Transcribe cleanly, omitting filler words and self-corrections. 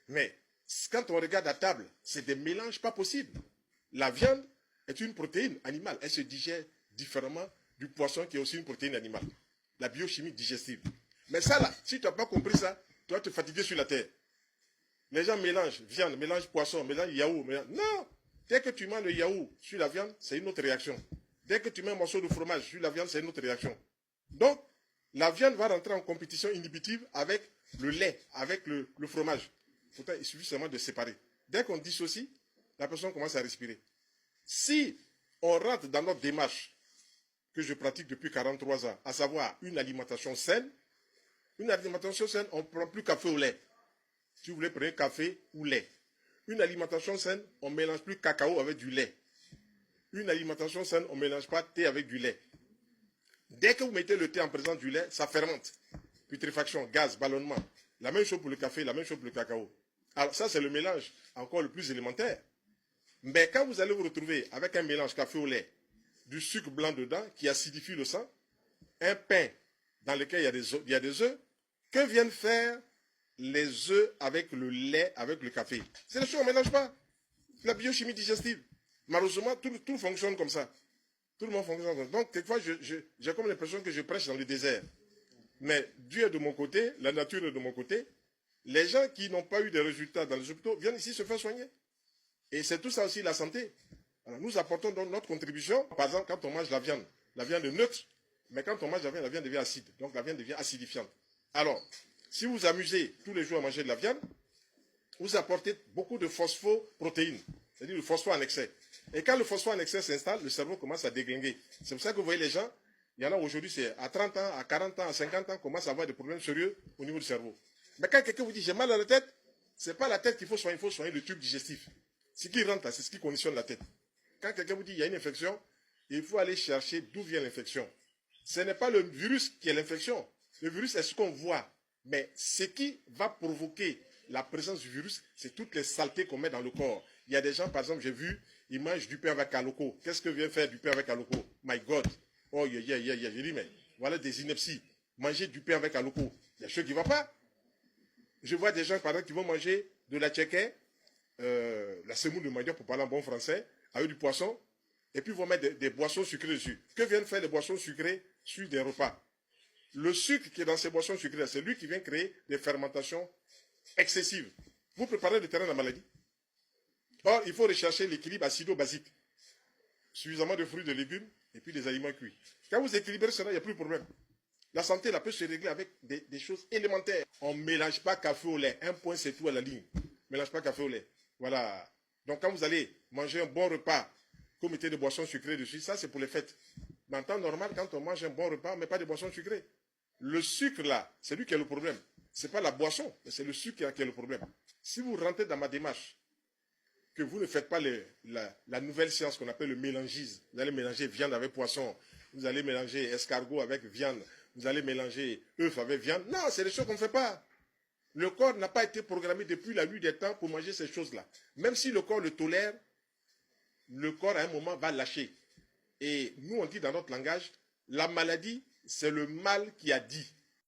Mais quand on regarde à table, c'est des mélanges pas possibles. La viande est une protéine animale. Elle se digère différemment du poisson qui est aussi une protéine animale. La biochimie digestive. Mais ça là, si tu n'as pas compris ça, tu vas te fatiguer sur la terre. Les gens mélangent viande, mélangent poisson, mélangent yaourt. Non! Dès que tu manges le yaourt sur la viande, c'est une autre réaction. Dès que tu mets un morceau de fromage sur la viande, c'est une autre réaction. Donc, la viande va rentrer en compétition inhibitive avec le lait, avec le fromage. Pourtant, il suffit seulement de séparer. Dès qu'on dissocie, la personne commence à respirer. Si on rentre dans notre démarche que je pratique depuis 43 ans, à savoir une alimentation saine, on ne prend plus café au lait. Si vous voulez, prenez café ou lait. Une alimentation saine, on ne mélange plus cacao avec du lait. Une alimentation saine, on ne mélange pas thé avec du lait. Dès que vous mettez le thé en présence du lait, ça fermente. Putréfaction, gaz, ballonnement. La même chose pour le café, la même chose pour le cacao. Alors ça, c'est le mélange encore le plus élémentaire. Mais quand vous allez vous retrouver avec un mélange café au lait, du sucre blanc dedans qui acidifie le sang, un pain dans lequel il y a des œufs, que viennent faire les œufs avec le lait, avec le café? C'est des choses qu'on ne mélange pas. La biochimie digestive. Malheureusement, tout fonctionne comme ça. Tout le monde fonctionne comme ça. Donc, quelquefois, j'ai comme l'impression que je prêche dans le désert. Mais Dieu est de mon côté, la nature est de mon côté. Les gens qui n'ont pas eu de résultats dans les hôpitaux viennent ici se faire soigner. Et c'est tout ça aussi la santé. Alors, nous apportons donc notre contribution. Par exemple, quand on mange la viande est neutre, mais quand on mange la viande devient acide. Donc la viande devient acidifiante. Alors, si vous amusez tous les jours à manger de la viande, vous apportez beaucoup de phosphoprotéines, c'est-à-dire le phosphore en excès. Et quand le phosphore en excès s'installe, le cerveau commence à déglinguer. C'est pour ça que vous voyez les gens, il y en a aujourd'hui, c'est à 30 ans, à 40 ans, à 50 ans, commencent à avoir des problèmes sérieux au niveau du cerveau. Mais quand quelqu'un vous dit j'ai mal à la tête, c'est pas la tête qu'il faut soigner le tube digestif. Ce qui rentre là, c'est ce qui conditionne la tête. Quand quelqu'un vous dit il y a une infection, il faut aller chercher d'où vient l'infection. Ce n'est pas le virus qui est l'infection. Le virus est ce qu'on voit. Mais ce qui va provoquer la présence du virus, c'est toutes les saletés qu'on met dans le corps. Il y a des gens, par exemple, j'ai vu, ils mangent du pain avec aloko. Qu'est-ce que vient faire du pain avec aloko? My God. Oh, j'ai dit, mais voilà des inepties. Manger du pain avec aloko. Il y a chose qui ne va pas. Je vois des gens, par exemple, qui vont manger de la tchéké, la semoule de manioc, pour parler en bon français, avec du poisson, et puis ils vont mettre des boissons sucrées dessus. Que viennent faire les boissons sucrées sur des repas? Le sucre qui est dans ces boissons sucrées, c'est lui qui vient créer des fermentations excessives. Vous préparez le terrain de la maladie. Or, il faut rechercher l'équilibre acido-basique. Suffisamment de fruits, de légumes, et puis des aliments cuits. Quand vous équilibrez cela, il n'y a plus de problème. La santé, elle peut se régler avec des choses élémentaires. On ne mélange pas café au lait. Un point, c'est tout à la ligne. On ne mélange pas café au lait. Voilà. Donc, quand vous allez manger un bon repas, que vous mettez des boissons sucrées dessus, ça, c'est pour les fêtes. Mais en temps normal, quand on mange un bon repas, on ne met pas de boissons sucrées. Le sucre, là, c'est lui qui a le problème. Ce n'est pas la boisson, mais c'est le sucre qui a le problème. Si vous rentrez dans ma démarche, que vous ne faites pas la nouvelle science qu'on appelle le mélangisme, vous allez mélanger viande avec poisson, vous allez mélanger escargot avec viande, vous allez mélanger œuf avec viande. Non, c'est des choses qu'on ne fait pas. Le corps n'a pas été programmé depuis la nuit des temps pour manger ces choses-là. Même si le corps le tolère, le corps à un moment va lâcher. Et nous, on dit dans notre langage, la maladie, c'est le mal qui a dit.